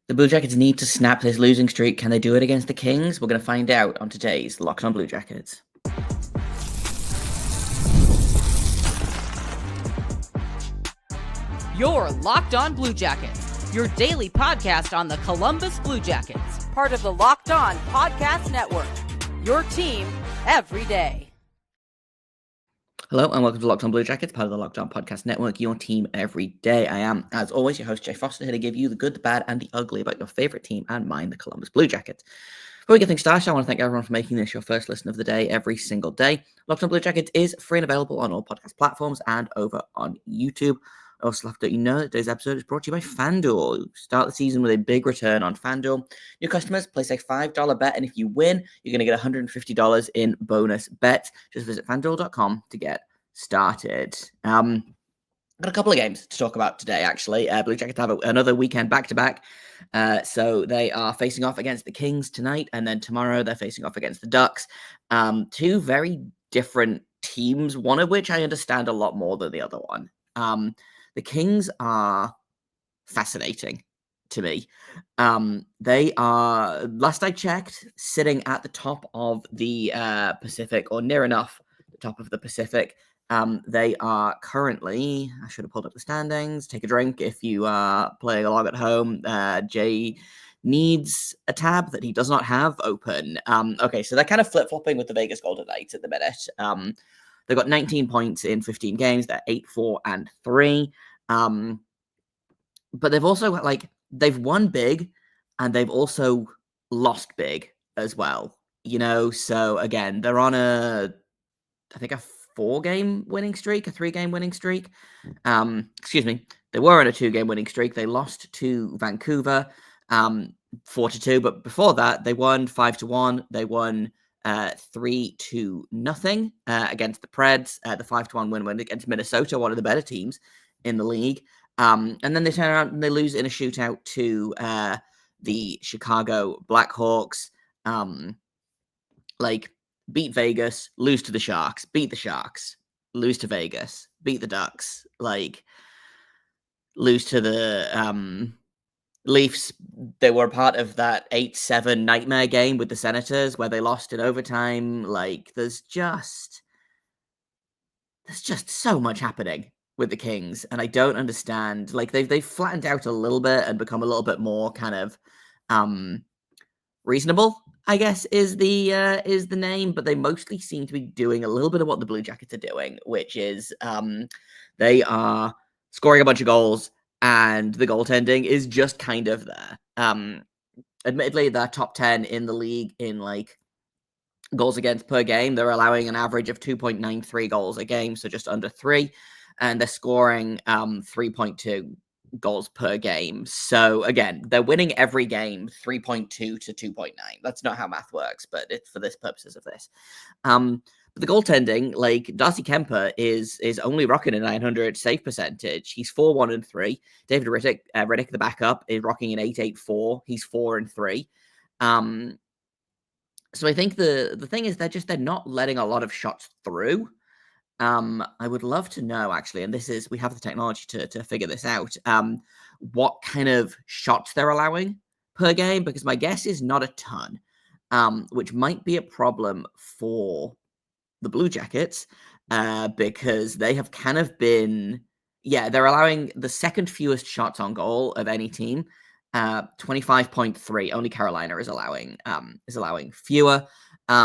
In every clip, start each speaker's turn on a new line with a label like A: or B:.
A: The Blue Jackets need to snap this losing streak. Can they do it against the Kings? We're going to find out on today's Locked On Blue Jackets.
B: You're Locked On Blue Jackets, your daily podcast on the Columbus Blue Jackets, part of the Locked On Podcast Network, your team every day.
A: Hello and welcome to Locked On Blue Jackets, part of the Locked On Podcast Network, your team every day. I am, as always, your host, Jay Foster, here to give you the good, the bad, and the ugly about your favorite team and mine, the Columbus Blue Jackets. Before we get things started, I want to thank everyone for making this your first listen of the day every single day. Locked On Blue Jackets is free and available on all podcast platforms and over on YouTube. I also have to let you know that today's episode is brought to you by FanDuel. Start the season with a big return on FanDuel. New customers place a $5 bet, and if you win, you're going to get $150 in bonus bets. Just visit FanDuel.com to get started. Got a couple of games to talk about today, actually. Blue Jackets have another weekend back-to-back. So they are facing off against the Kings tonight, and then tomorrow they're facing off against the Ducks. Two very different teams, one of which I understand a lot more than the other one. The Kings are fascinating to me. They are, last I checked, sitting at the top of the Pacific, or near enough the top of the Pacific. They are currently, I should have pulled up the standings. Take a drink if you are playing along at home. Jay needs a tab that he does not have open. Okay, so they're kind of flip-flopping with the Vegas Golden Knights at the minute. They've got 19 points in 15 games. They're 8-4-3. But they've also they've won big and they've also lost big as well. So again, they're on a 4-game winning streak, a 3-game winning streak. Excuse me. They were on a 2-game winning streak. They lost to Vancouver 4-2, but before that, they won 5-1. They won 3-0 against the Preds. The 5-1 win against Minnesota, one of the better teams in the league. And then they turn around and they lose in a shootout to the Chicago Blackhawks. Beat Vegas, lose to the Sharks, beat the Sharks, lose to Vegas, beat the Ducks, lose to the Leafs. They were part of that 8-7 nightmare game with the Senators where they lost in overtime. There's just so much happening with the Kings, and I don't understand. They've flattened out a little bit and become a little bit more kind of reasonable, I guess is the name, but they mostly seem to be doing a little bit of what the Blue Jackets are doing, which is they are scoring a bunch of goals, and the goaltending is just kind of there. Admittedly, they're top 10 in the league in goals against per game. They're allowing an average of 2.93 goals a game, so just under 3, and they're scoring 3.2 goals per game. So again, they're winning every game 3.2 to 2.9. That's not how math works, but it's for this purposes of this. But the goaltending, Darcy Kemper is only rocking a 900 save percentage. He's 4-1-3. David Riddick, the backup, is rocking an 8.84. He's 4-3. So I think the thing is they're not letting a lot of shots through. I would love to know, actually, and we have the technology to figure this out, what kind of shots they're allowing per game, because my guess is not a ton, which might be a problem for the Blue Jackets, because they have kind of been, they're allowing the second fewest shots on goal of any team, 25.3. Only Carolina is allowing fewer.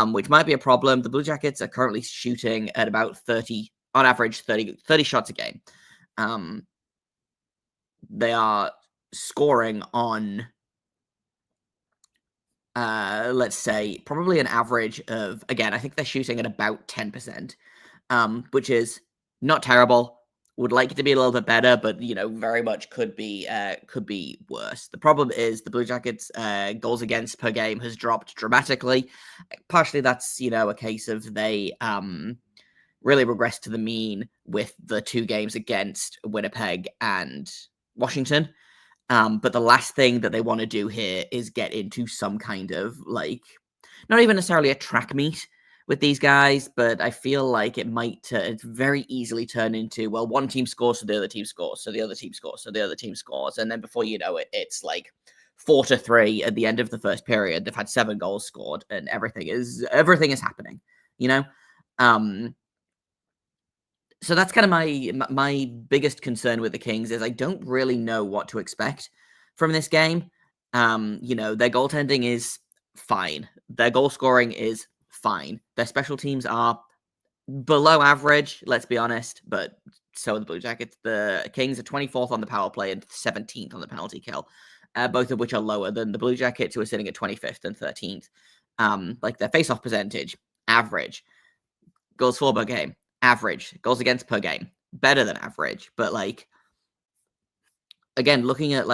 A: Which might be a problem. The Blue Jackets are currently shooting at about 30 shots a game. They are scoring on, let's say, probably an average of, again, I think they're shooting at about 10%, which is not terrible. Would like it to be a little bit better, but very much could be worse. The problem is the Blue Jackets' goals against per game has dropped dramatically. Partially that's a case of they really regressed to the mean with the 2 games against Winnipeg and Washington. But the last thing that they want to do here is get into some kind of not even necessarily a track meet with these guys, but I feel like it might very easily turn into, well, one team scores, so the other team scores, so the other team scores, so the other team scores, and then before you know it, it's 4-3 at the end of the first period. They've had 7 goals scored, and everything is happening, you know? So that's kind of my biggest concern with the Kings is I don't really know what to expect from this game. Their goaltending is fine. Their goal scoring is fine. Their special teams are below average, let's be honest, but so are the Blue Jackets. The Kings are 24th on the power play and 17th on the penalty kill, both of which are lower than the Blue Jackets, who are sitting at 25th and 13th. Their face-off percentage, average. Goals for per game, average. Goals against per game, better than average. But again, looking at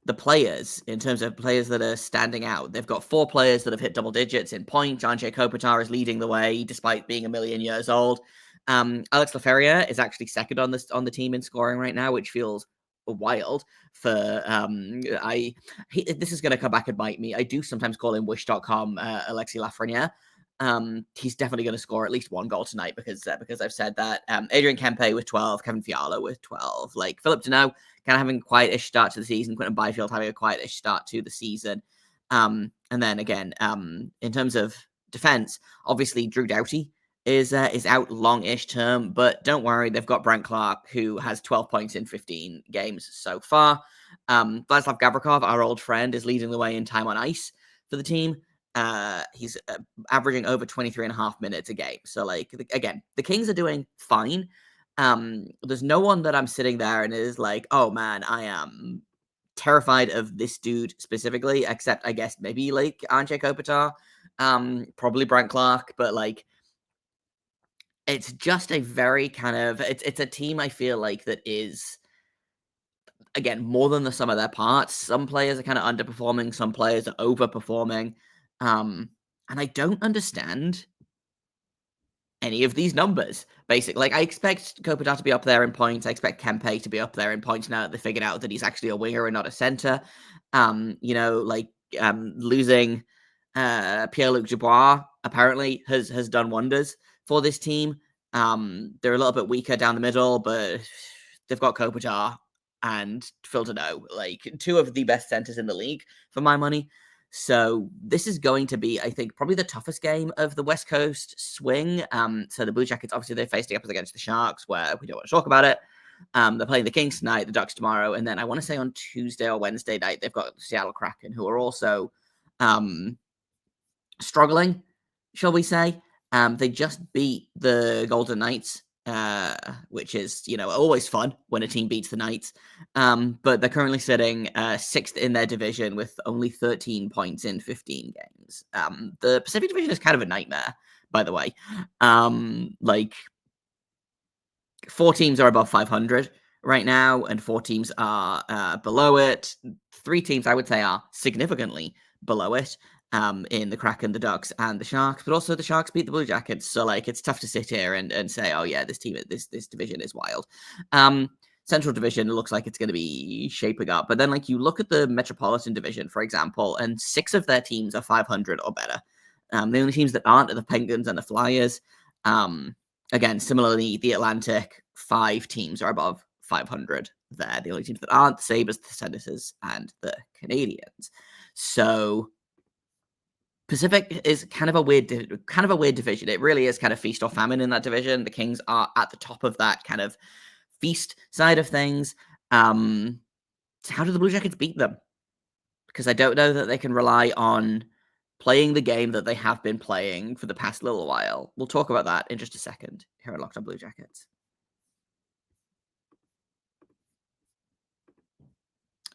A: the players in terms of players that are standing out, they've got 4 players that have hit double digits in points. Andrzej Kopitar is leading the way despite being a million years old. Alex Laferriere is actually second on the team in scoring right now, which feels wild. This is going to come back and bite me. I do sometimes call him Wish.com Alexi Lafreniere. He's definitely going to score at least 1 goal tonight because I've said that. Adrian Kempe with 12, Kevin Fiala with 12. Philip Deneau kind of having a quiet-ish start to the season. Quentin Byfield having a quiet-ish start to the season. And then again, in terms of defense, obviously Drew Doughty is out long-ish term, but don't worry, they've got Brent Clark, who has 12 points in 15 games so far. Vladislav Gavrikov, our old friend, is leading the way in time on ice for the team. He's averaging over 23.5 minutes a game. So, again, the Kings are doing fine. There's no one that I'm sitting there and is like, oh man, I am terrified of this dude specifically, except I guess maybe Andrzej Kopitar, probably Brent Clark, but it's just a very kind of it's a team I feel like that is, again, more than the sum of their parts. Some players are kind of underperforming, some players are overperforming. And I don't understand any of these numbers, basically. I expect Kopitar to be up there in points. I expect Kempe to be up there in points now that they figured out that he's actually a winger and not a center. Losing Pierre-Luc Dubois apparently has done wonders for this team. They're a little bit weaker down the middle, but they've got Kopitar and Phil Deneau, 2 of the best centers in the league for my money. So this is going to be, I think, probably the toughest game of the West Coast swing. So the Blue Jackets, obviously, they're facing up against the Sharks, where we don't want to talk about it. They're playing the Kings tonight, the Ducks tomorrow, and then I want to say on Tuesday or Wednesday night, they've got the Seattle Kraken, who are also struggling, shall we say. They just beat the Golden Knights, which is, always fun when a team beats the Knights. But they're currently sitting 6th in their division with only 13 points in 15 games. The Pacific Division is kind of a nightmare, by the way. 4 teams are above 500 right now, and 4 teams are below it. 3 teams, I would say, are significantly below it. In the Kraken, the Ducks, and the Sharks, but also the Sharks beat the Blue Jackets. So it's tough to sit here and say, oh yeah, this division is wild. Central Division looks like it's going to be shaping up, but then you look at the Metropolitan Division, for example, and 6 of their teams are 500 or better. The only teams that aren't are the Penguins and the Flyers. Again, similarly, the Atlantic, 5 teams are above 500 there. The only teams that aren't, the Sabres, the Senators, and the Canadians. So Pacific is kind of a weird division. It really is kind of feast or famine in that division. The Kings are at the top of that kind of feast side of things. How do the Blue Jackets beat them? Because I don't know that they can rely on playing the game that they have been playing for the past little while. We'll talk about that in just a second here at Locked On Blue Jackets.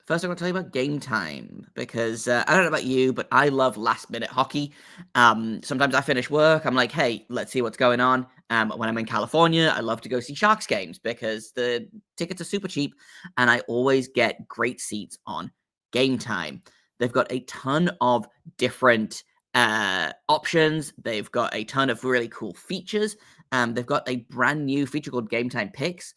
A: First, I'm going to tell you about Game Time, because I don't know about you, but I love last-minute hockey. Sometimes I finish work, I'm like, hey, let's see what's going on. When I'm in California, I love to go see Sharks games because the tickets are super cheap, and I always get great seats on Game Time. They've got a ton of different options. They've got a ton of really cool features. They've got a brand new feature called Game Time Picks,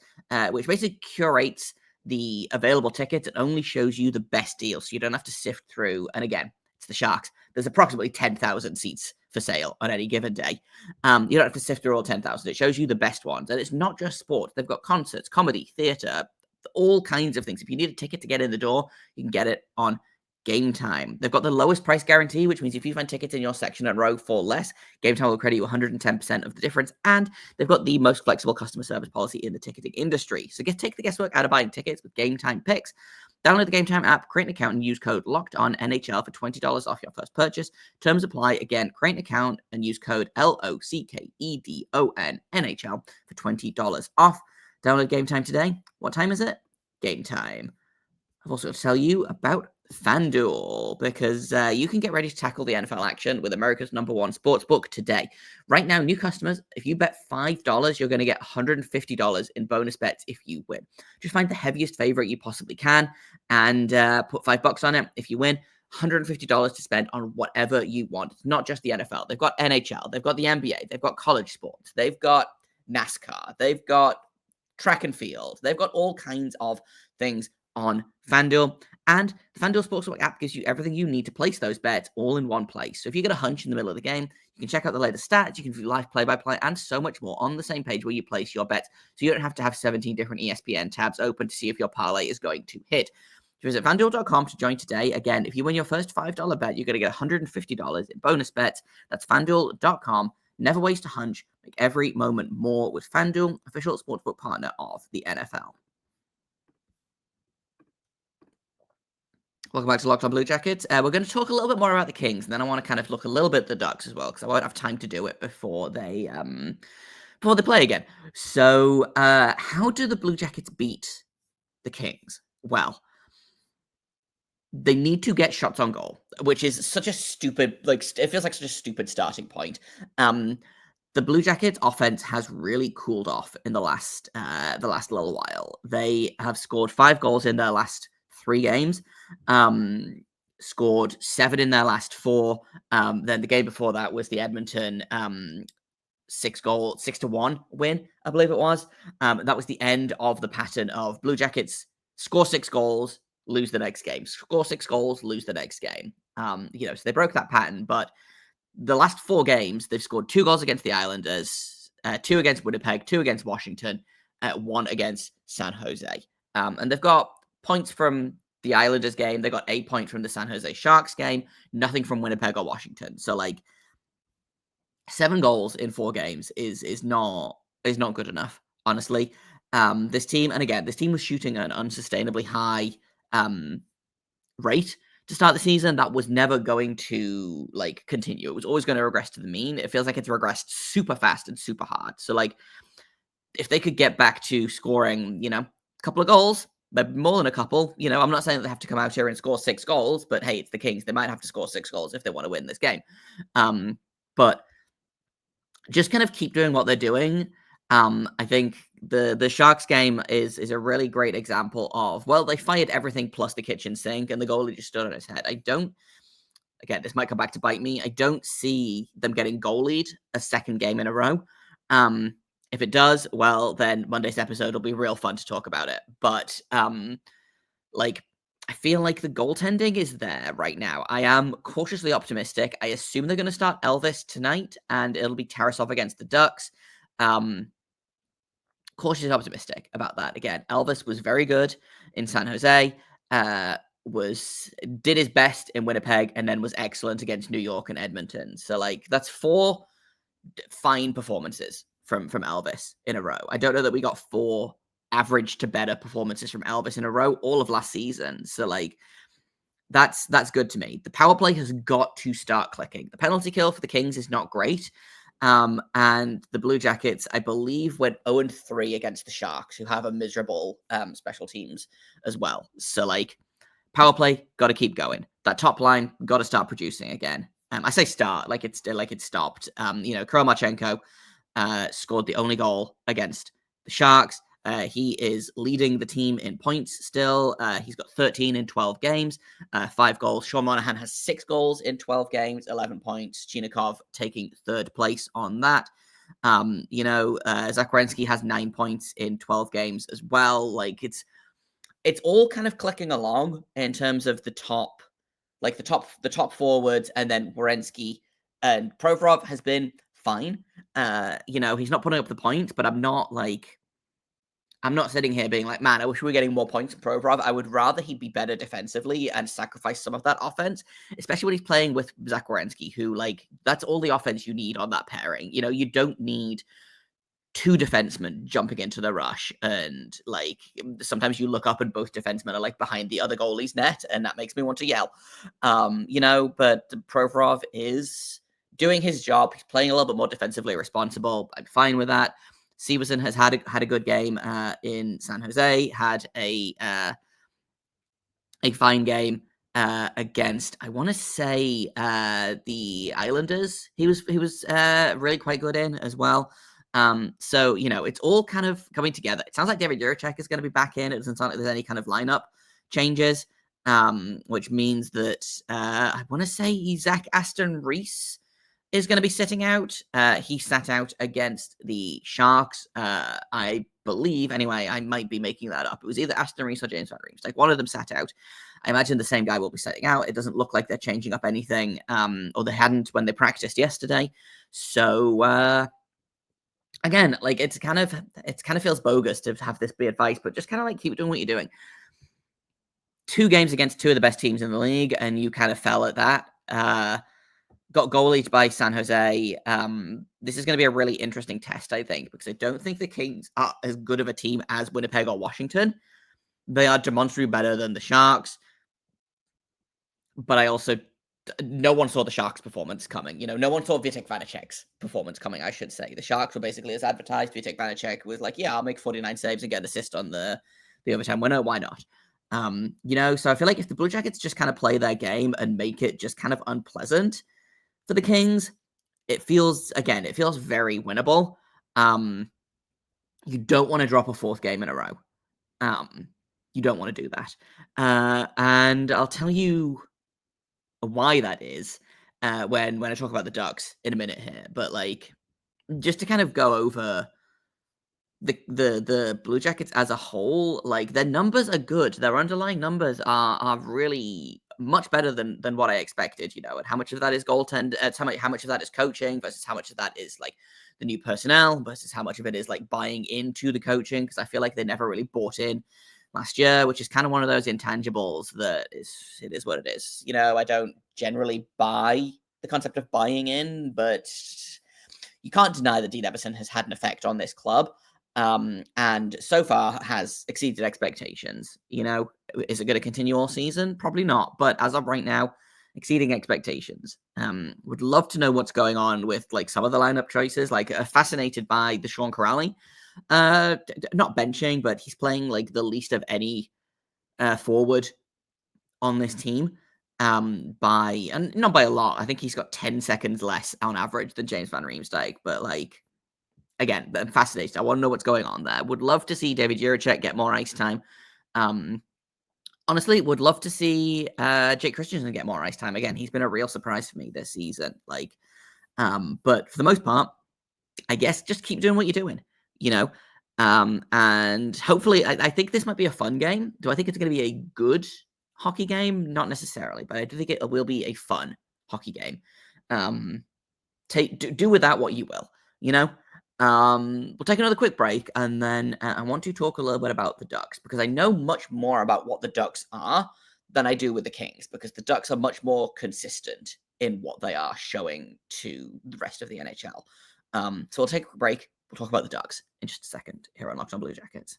A: which basically curates the available tickets. It only shows you the best deals, so you don't have to sift through. And again, it's the Sharks. There's approximately 10,000 seats for sale on any given day. You don't have to sift through all 10,000. It shows you the best ones. And it's not just sports. They've got concerts, comedy, theater, all kinds of things. If you need a ticket to get in the door, you can get it on Game Time. They've got the lowest price guarantee, which means if you find tickets in your section and row for less, Game Time will credit you 110% of the difference. And they've got the most flexible customer service policy in the ticketing industry. So take the guesswork out of buying tickets with Game Time picks. Download the Game Time app, create an account, and use code LOCKEDONNHL for $20 off your first purchase. Terms apply. Again, create an account and use code LOCKEDONNHL for $20 off. Download Game Time today. What time is it? Game time. I've also got to tell you about FanDuel, because you can get ready to tackle the NFL action with America's #1 sportsbook today. Right now, new customers, if you bet $5, you're going to get $150 in bonus bets if you win. Just find the heaviest favorite you possibly can and put $5 on it. If you win, $150 to spend on whatever you want. It's not just the NFL. They've got NHL, they've got the NBA, they've got college sports, they've got NASCAR, they've got track and field, they've got all kinds of things on FanDuel. And the FanDuel Sportsbook app gives you everything you need to place those bets all in one place. So if you get a hunch in the middle of the game, you can check out the latest stats, you can view live play-by-play, and so much more on the same page where you place your bets. So you don't have to have 17 different ESPN tabs open to see if your parlay is going to hit. Visit FanDuel.com to join today. Again, if you win your first $5 bet, you're going to get $150 in bonus bets. That's FanDuel.com. Never waste a hunch. Make every moment more with FanDuel, official sportsbook partner of the NFL. Welcome back to Locked On Blue Jackets. We're going to talk a little bit more about the Kings, and then I want to kind of look a little bit at the Ducks as well, because I won't have time to do it before they play again. So, how do the Blue Jackets beat the Kings? Well, they need to get shots on goal, which is such a stupid, it feels like such a stupid starting point. The Blue Jackets offense has really cooled off in the last little while. They have scored 5 goals in their last 3 games, scored 7 in their last 4. Then the game before that was the Edmonton 6-1 win, I believe it was. That was the end of the pattern of Blue Jackets score 6 goals, lose the next game, score 6 goals, lose the next game. So they broke that pattern, but the last 4 games, they've scored 2 goals against the Islanders, 2 against Winnipeg, 2 against Washington, 1 against San Jose. And they've got points from the Islanders game. They got 8 points from the San Jose Sharks game. Nothing from Winnipeg or Washington. So 7 goals in 4 games is not good enough, honestly. This team was shooting at an unsustainably high rate to start the season. That was never going to continue. It was always going to regress to the mean. It feels like it's regressed super fast and super hard. So if they could get back to scoring, a couple of goals, but more than a couple, I'm not saying that they have to come out here and score 6 goals, but hey, it's the Kings. They might have to score 6 goals if they want to win this game. But just kind of keep doing what they're doing. I think the Sharks game is a really great example of, well, they fired everything plus the kitchen sink, and the goalie just stood on his head. Again, this might come back to bite me. I don't see them getting goalied a second game in a row. If it does, well, then Monday's episode will be real fun to talk about it. But, I feel like the goaltending is there right now. I am cautiously optimistic. I assume they're going to start Elvis tonight, and it'll be Tarasov against the Ducks. Cautiously optimistic about that. Again, Elvis was very good in San Jose, did his best in Winnipeg, and then was excellent against New York and Edmonton. So, that's 4 fine performances from Elvis in a row. I don't know that we got 4 average to better performances from Elvis in a row all of last season. So that's good to me. The power play has got to start clicking. The penalty kill for the Kings is not great. And the Blue Jackets, I believe, went 0-3 against the Sharks, who have a miserable special teams as well. So power play, got to keep going. That top line, got to start producing again. I say start, it's stopped. Kromachenko scored the only goal against the Sharks. He is leading the team in points still. He's got 13 in 12 games, 5 goals. Sean Monahan has 6 goals in 12 games, 11 points. Chinikov taking 3rd place on that. Zach Werenski has 9 points in 12 games as well. It's all kind of clicking along in terms of the top forwards, and then Werenski and Provorov has been fine. He's not putting up the points, but I'm not I'm not sitting here being like, man, I wish we were getting more points from Provorov. I would rather he be better defensively and sacrifice some of that offense, especially when he's playing with Zach Werenski, who, like, that's all the offense you need on that pairing. You know, you don't need two defensemen jumping into the rush, and like sometimes you look up and both defensemen are like behind the other goalie's net, and that makes me want to yell. You know, but Provorov is doing his job. He's playing a little bit more defensively responsible. I'm fine with that. Severson has had a good game in San Jose, had a fine game against, I want to say, the Islanders. He was really quite good in as well. So, you know, it's all kind of coming together. It sounds like David Jiricek is going to be back in. It doesn't sound like there's any kind of lineup changes, which means that I want to say Zach Aston Reese is going to be sitting out. He sat out against the Sharks, I believe. Anyway, I might be making that up. It was either Aston Reese or James Van Reeves. Like, one of them sat out. I imagine the same guy will be sitting out. It doesn't look like they're changing up anything, or they hadn't when they practiced yesterday. So, again, like, it kind of feels bogus to have this be advice, but just kind of like keep doing what you're doing. 2 games against 2 of the best teams in the league, and you kind of fell at that. Got goalied by San Jose. This is going to be a really interesting test, I think, because I don't think the Kings are as good of a team as Winnipeg or Washington. They are demonstrably better than the Sharks, but I also, no one saw the Sharks' performance coming. You know, no one saw Vitek Vanacek's performance coming, I should say. The Sharks were basically as advertised. Vitek Vanacek was like, yeah, I'll make 49 saves and get an assist on the overtime winner. Why not? You know, so I feel like if the Blue Jackets just kind of play their game and make it just kind of unpleasant for the Kings, it feels very winnable. You don't want to drop a 4th game in a row. You don't want to do that. And I'll tell you why that is when I talk about the Ducks in a minute here. But like, just to kind of go over the Blue Jackets as a whole, like, their numbers are good. Their underlying numbers are really much better than what I expected, you know, and how much of that is goaltend, how much of that is coaching versus how much of that is like the new personnel versus how much of it is like buying into the coaching, because I feel like they never really bought in last year, which is kind of one of those intangibles that it is what it is. You know, I don't generally buy the concept of buying in, but you can't deny that Dean Evason has had an effect on this club. And so far has exceeded expectations. You know, is it going to continue all season? Probably not. But as of right now, exceeding expectations. Would love to know what's going on with like some of the lineup choices. Like, fascinated by the Sean Corrali. Not benching, but he's playing like the least of any forward on this team. And not by a lot. I think he's got 10 seconds less on average than James Van Riemsdyk, but like, again, I'm fascinated. I want to know what's going on there. Would love to see David Jiricek get more ice time. Honestly, would love to see Jake Christensen get more ice time. Again, he's been a real surprise for me this season. Like, but for the most part, I guess just keep doing what you're doing, you know? And hopefully, I think this might be a fun game. Do I think it's going to be a good hockey game? Not necessarily, but I do think it will be a fun hockey game. Do with that what you will, you know? We'll take another quick break, and then I want to talk a little bit about the Ducks, because I know much more about what the Ducks are than I do with the Kings, because the Ducks are much more consistent in what they are showing to the rest of the NHL. So we'll take a quick break. We'll talk about the Ducks in just a second here on Locked On Blue Jackets.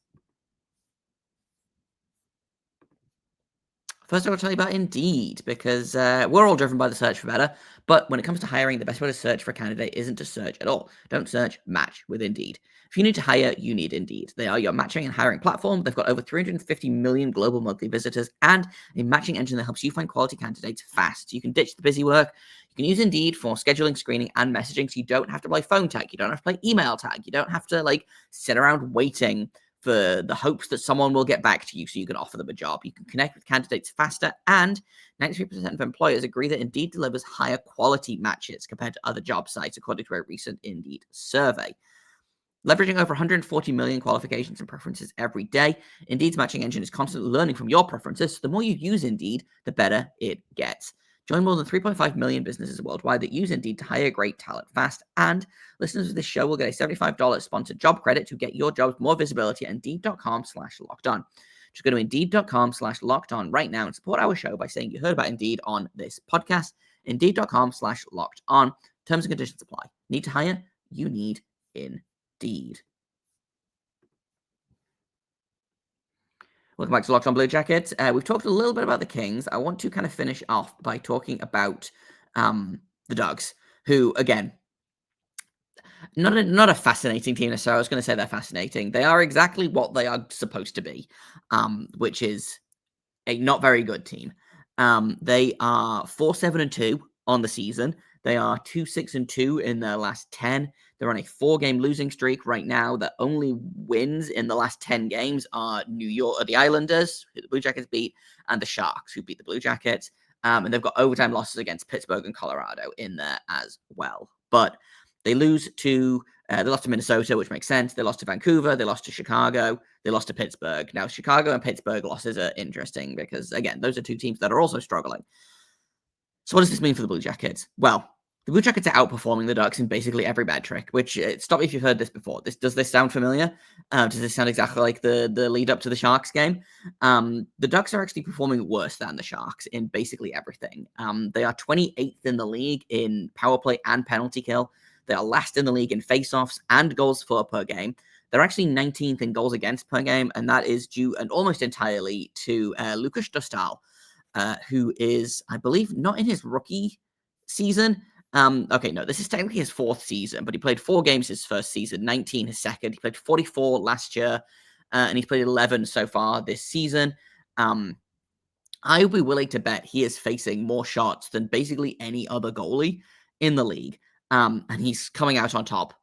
A: First, I will tell you about Indeed, because we're all driven by the search for better. But when it comes to hiring, the best way to search for a candidate isn't to search at all. Don't search, match with Indeed. If you need to hire, you need Indeed. They are your matching and hiring platform. They've got over 350 million global monthly visitors and a matching engine that helps you find quality candidates fast. You can ditch the busy work. You can use Indeed for scheduling, screening, and messaging, so you don't have to play phone tag. You don't have to play email tag. You don't have to like sit around waiting for the hopes that someone will get back to you so you can offer them a job. You can connect with candidates faster, and 93% of employers agree that Indeed delivers higher quality matches compared to other job sites, according to a recent Indeed survey. Leveraging over 140 million qualifications and preferences every day, Indeed's matching engine is constantly learning from your preferences, so the more you use Indeed, the better it gets. Join more than 3.5 million businesses worldwide that use Indeed to hire great talent fast. And listeners of this show will get a $75 sponsored job credit to get your jobs more visibility at Indeed.com/lockedon. Just go to Indeed.com/lockedon right now and support our show by saying you heard about Indeed on this podcast. Indeed.com/lockedon. Terms and conditions apply. Need to hire? You need Indeed. Welcome back to Locked On Blue Jackets. We've talked a little bit about the Kings. I want to kind of finish off by talking about the Dogs, who, again, not a fascinating team necessarily. I was going to say they're fascinating. They are exactly what they are supposed to be, which is a not very good team. They are 4-7-2 on the season. They are 2-6-2 in their last 10. They're on a 4-game losing streak right now. The only wins in the last 10 games are the Islanders, who the Blue Jackets beat, and the Sharks, who beat the Blue Jackets. And they've got overtime losses against Pittsburgh and Colorado in there as well. But they lost to Minnesota, which makes sense. They lost to Vancouver. They lost to Chicago. They lost to Pittsburgh. Now, Chicago and Pittsburgh losses are interesting because, again, those are two teams that are also struggling. So what does this mean for the Blue Jackets? Well, the Blue Jackets are outperforming the Ducks in basically every bad trick, which, stop me if you've heard this before. Does this sound familiar? Does this sound exactly like the lead up to the Sharks game? The Ducks are actually performing worse than the Sharks in basically everything. They are 28th in the league in power play and penalty kill. They are last in the league in faceoffs and goals for per game. They're actually 19th in goals against per game, and that is due and almost entirely to Lukas Dostal, who is, I believe, not in his rookie season. Okay, no, this is technically his 4th season, but he played 4 games his first season, 19 his second. He played 44 last year, and he's played 11 so far this season. I would be willing to bet he is facing more shots than basically any other goalie in the league. And he's coming out on top.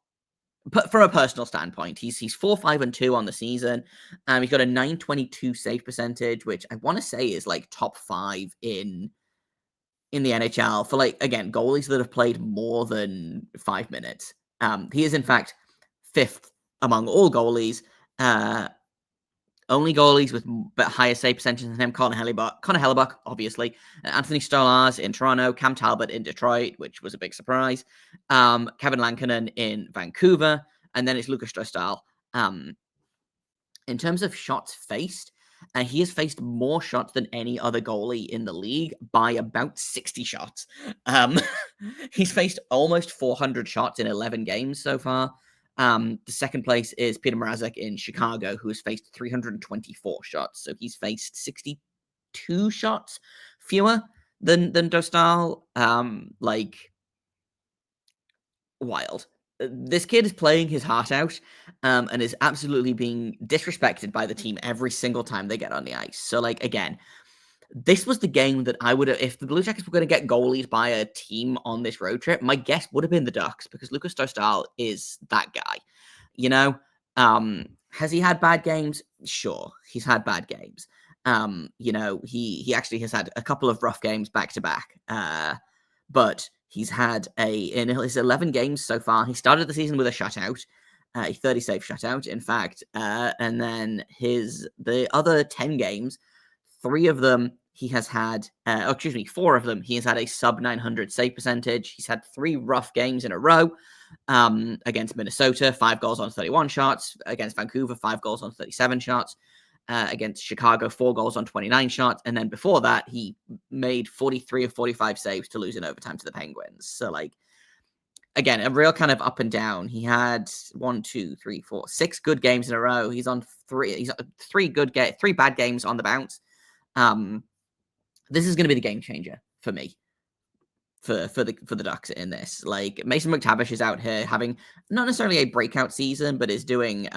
A: But from a personal standpoint, he's 4-5-2 on the season. He's got a .922 save percentage, which I want to say is like top 5 in the NHL for, like, again, goalies that have played more than 5 minutes. He is in fact 5th among all goalies. Only goalies with higher save percentage than him: Connor Hellebuck, obviously, Anthony Stolarz in Toronto, Cam Talbot in Detroit, which was a big surprise, Kevin Lankinen in Vancouver, and then it's Lukas Dostal. In terms of shots faced, he has faced more shots than any other goalie in the league by about 60 shots. He's faced almost 400 shots in 11 games so far. The second place is Peter Mrazek in Chicago, who has faced 324 shots. So he's faced 62 shots fewer than Dostal. Wild. This kid is playing his heart out, and is absolutely being disrespected by the team every single time they get on the ice. So, like, again, this was the game that I would have, if the Blue Jackets were going to get goalies by a team on this road trip, my guess would have been the Ducks, because Lukas Dostal is that guy. You know, has he had bad games? Sure, he's had bad games. You know, he actually has had a couple of rough games back to back. But he's had in his 11 games so far, he started the season with a shutout, a 30 save shutout, in fact. And then the other 10 games, 3 of them he has had, 4 of them he has had a sub 900 save percentage. He's had 3 rough games in a row. Against Minnesota, 5 goals on 31 shots. Against Vancouver, 5 goals on 37 shots. Against Chicago, 4 goals on 29 shots. And then before that, he made 43 of 45 saves to lose in overtime to the Penguins. So, like, again, a real kind of up and down. He had 6 good games in a row. He's on 3. He's 3 bad games on the bounce. This is going to be the game changer for me. For the Ducks in this. Like, Mason McTavish is out here having not necessarily a breakout season, but is doing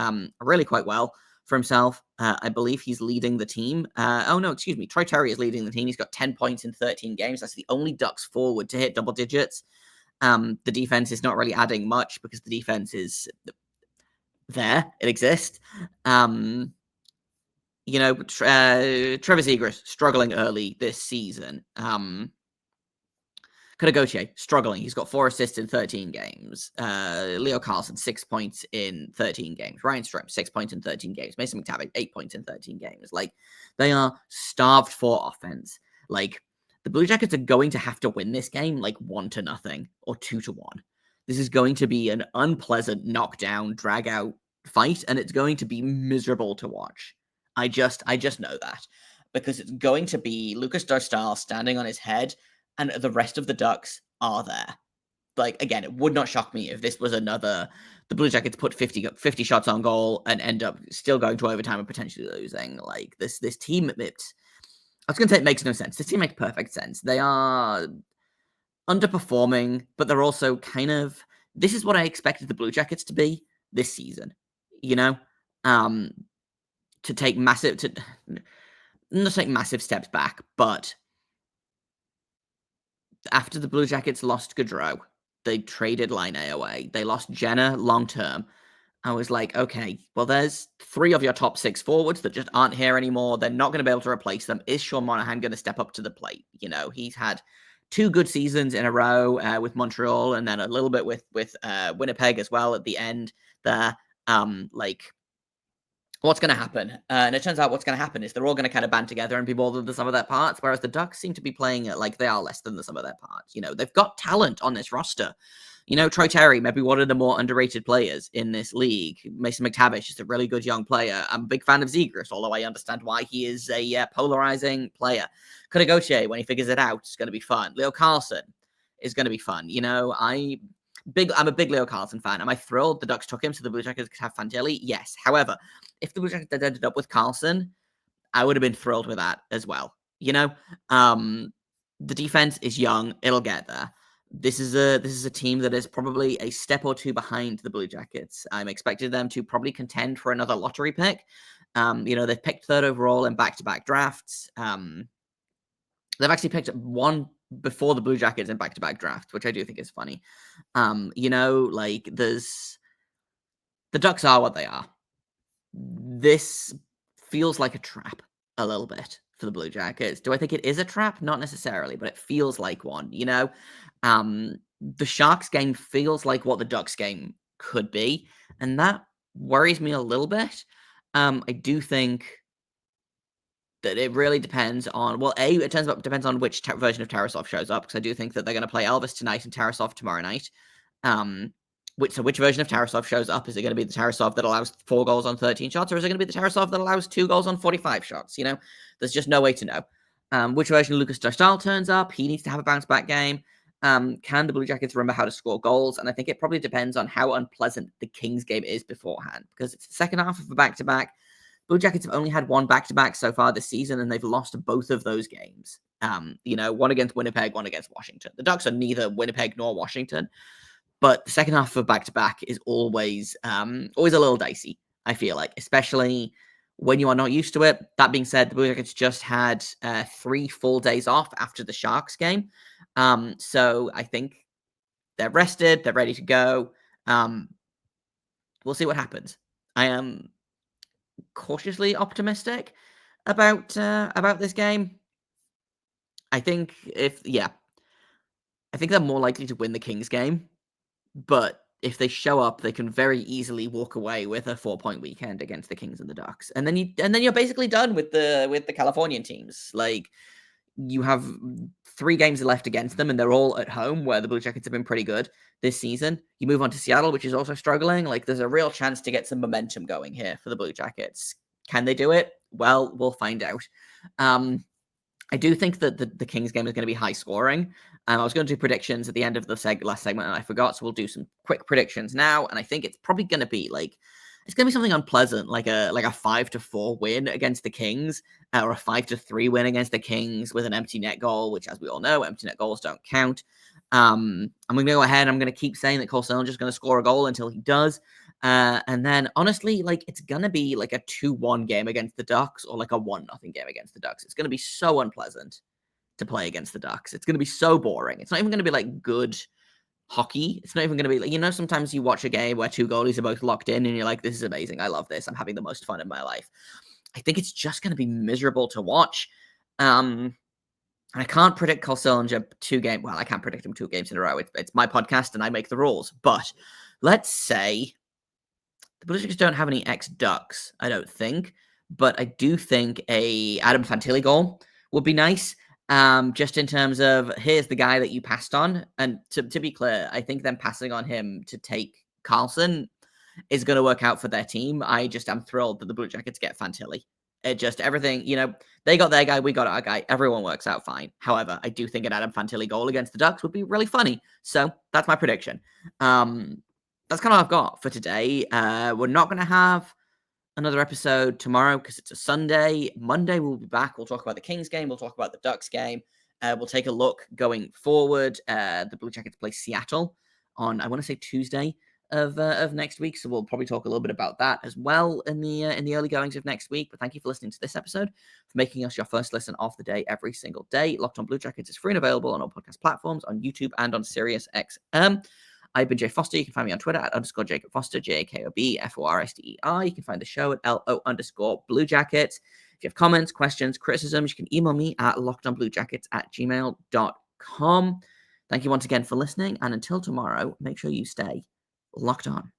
A: really quite well for himself. I believe he's leading the team. Troy Terry is leading the team. He's got 10 points in 13 games. That's the only Ducks forward to hit double digits. The defense is not really adding much because the defense is there. It exists. Trevor Zegras struggling early this season. Katagoche, struggling. He's got 4 assists in 13 games. Leo Carlson, 6 points in 13 games. Ryan Strome, 6 points in 13 games. Mason McTavish, 8 points in 13 games. Like, they are starved for offense. Like, the Blue Jackets are going to have to win this game like 1-0 or 2-1. This is going to be an unpleasant knockdown, drag out fight, and it's going to be miserable to watch. I just know that, because it's going to be Lucas Dostal standing on his head, and the rest of the Ducks are there. Like, again, it would not shock me if this was another, the Blue Jackets put 50 shots on goal and end up still going to overtime and potentially losing. Like, this team, I was going to say it makes no sense. This team makes perfect sense. They are underperforming, but they're also kind of, this is what I expected the Blue Jackets to be this season, you know? To take massive steps back, but after the Blue Jackets lost Gaudreau, they traded Line A away. They lost Jenna long term. I was like, okay, well, there's 3 of your top 6 forwards that just aren't here anymore. They're not going to be able to replace them. Is Sean Monahan going to step up to the plate? You know, he's had 2 good seasons in a row with Montreal, and then a little bit with Winnipeg as well at the end there. What's going to happen? And it turns out what's going to happen is they're all going to kind of band together and be more than the sum of their parts, whereas the Ducks seem to be playing it like they are less than the sum of their parts. You know, they've got talent on this roster. You know, Troy Terry, maybe one of the more underrated players in this league. Mason McTavish is a really good young player. I'm a big fan of Zegras, although I understand why he is a polarizing player. Kudagoche, when he figures it out, is going to be fun. Leo Carlson is going to be fun. You know, I'm a big Leo Carlson fan. Am I thrilled the Ducks took him so the Blue Jackets could have Fantilli? Yes. However, if the Blue Jackets had ended up with Carlson, I would have been thrilled with that as well. You know, the defense is young; it'll get there. This is a team that is probably a step or 2 behind the Blue Jackets. I'm expecting them to probably contend for another lottery pick. You know, they've picked 3rd overall in back-to-back drafts. They've actually picked up 1 before the Blue Jackets in back-to-back drafts, which I do think is funny. You know, like, the Ducks are what they are. This feels like a trap a little bit for the Blue Jackets. Do I think it is a trap? Not necessarily, but it feels like one, you know? The Sharks game feels like what the Ducks game could be, and that worries me a little bit. I do think that it really depends on, well, it depends on which version of Tarasov shows up, because I do think that they're going to play Elvis tonight and Tarasov tomorrow night. Which version of Tarasov shows up? Is it going to be the Tarasov that allows 4 goals on 13 shots, or is it going to be the Tarasov that allows 2 goals on 45 shots? You know, there's just no way to know. Which version of Lucas Dostal turns up? He needs to have a bounce-back game. Can the Blue Jackets remember how to score goals? And I think it probably depends on how unpleasant the Kings game is beforehand, because it's the second half of a back-to-back. Blue Jackets have only had 1 back-to-back so far this season, and they've lost both of those games. You know, 1 against Winnipeg, 1 against Washington. The Ducks are neither Winnipeg nor Washington. But the second half of back-to-back is always a little dicey, I feel like, especially when you are not used to it. That being said, the Blue Jackets just had 3 full days off after the Sharks game. So I think they're rested, they're ready to go. We'll see what happens. I am cautiously optimistic about this game. I think they're more likely to win the Kings game. But if they show up, they can very easily walk away with a 4-point weekend against the Kings and the Ducks, and then you're basically done with the Californian teams. Like, you have 3 games left against them, and they're all at home, where the Blue Jackets have been pretty good this season. You move on to Seattle, which is also struggling. Like, there's a real chance to get some momentum going here for the Blue Jackets. Can they do it? Well, we'll find out. I do think that the Kings game is going to be high scoring. I was going to do predictions at the end of the last segment, and I forgot, so we'll do some quick predictions now. And I think it's probably going to be something unpleasant, like a 5-4 win against the Kings, or a 5-3 win against the Kings with an empty net goal, which, as we all know, empty net goals don't count. I'm going to go ahead. I'm going to keep saying that Cole Sillinger is going to score a goal until he does. And then, honestly, it's going to be like a 2-1 game against the Ducks, or like a 1-0 game against the Ducks. It's going to be so unpleasant to play against the Ducks. It's going to be so boring. It's not even going to be good hockey. It's not even going to be sometimes you watch a game where 2 goalies are both locked in and you're like, this is amazing. I love this. I'm having the most fun in my life. I think it's just going to be miserable to watch. And I can't predict Cole Sillinger 2 games. Well, I can't predict him 2 games in a row. It's my podcast and I make the rules. But let's say the Blue Jackets don't have any ex-Ducks, I don't think. But I do think a Adam Fantilli goal would be nice. Just in terms of here's the guy that you passed on, and to be clear, I think them passing on him to take Carlson is going to work out for their team. I just am thrilled that the Blue Jackets get Fantilli. It just everything, they got their guy, we got our guy. Everyone works out fine. However, I do think an Adam Fantilli goal against the Ducks would be really funny. So that's my prediction. That's kind of all I've got for today. We're not going to have another episode tomorrow because it's a Sunday. Monday we'll be back. We'll talk about the Kings game. We'll talk about the Ducks game. We'll take a look going forward. The Blue Jackets play Seattle on, I want to say, Tuesday of next week. So we'll probably talk a little bit about that as well in the early goings of next week. But thank you for listening to this episode, for making us your first listen of the day every single day. Locked on Blue Jackets is free and available on all podcast platforms, on YouTube and on Sirius XM. I've been Jay Foster. You can find me on Twitter at _Jacob Foster, JAKOBFORSTER. You can find the show at LO_Blue Jackets. If you have comments, questions, criticisms, you can email me at lockedonbluejackets@gmail.com. Thank you once again for listening. And until tomorrow, make sure you stay locked on.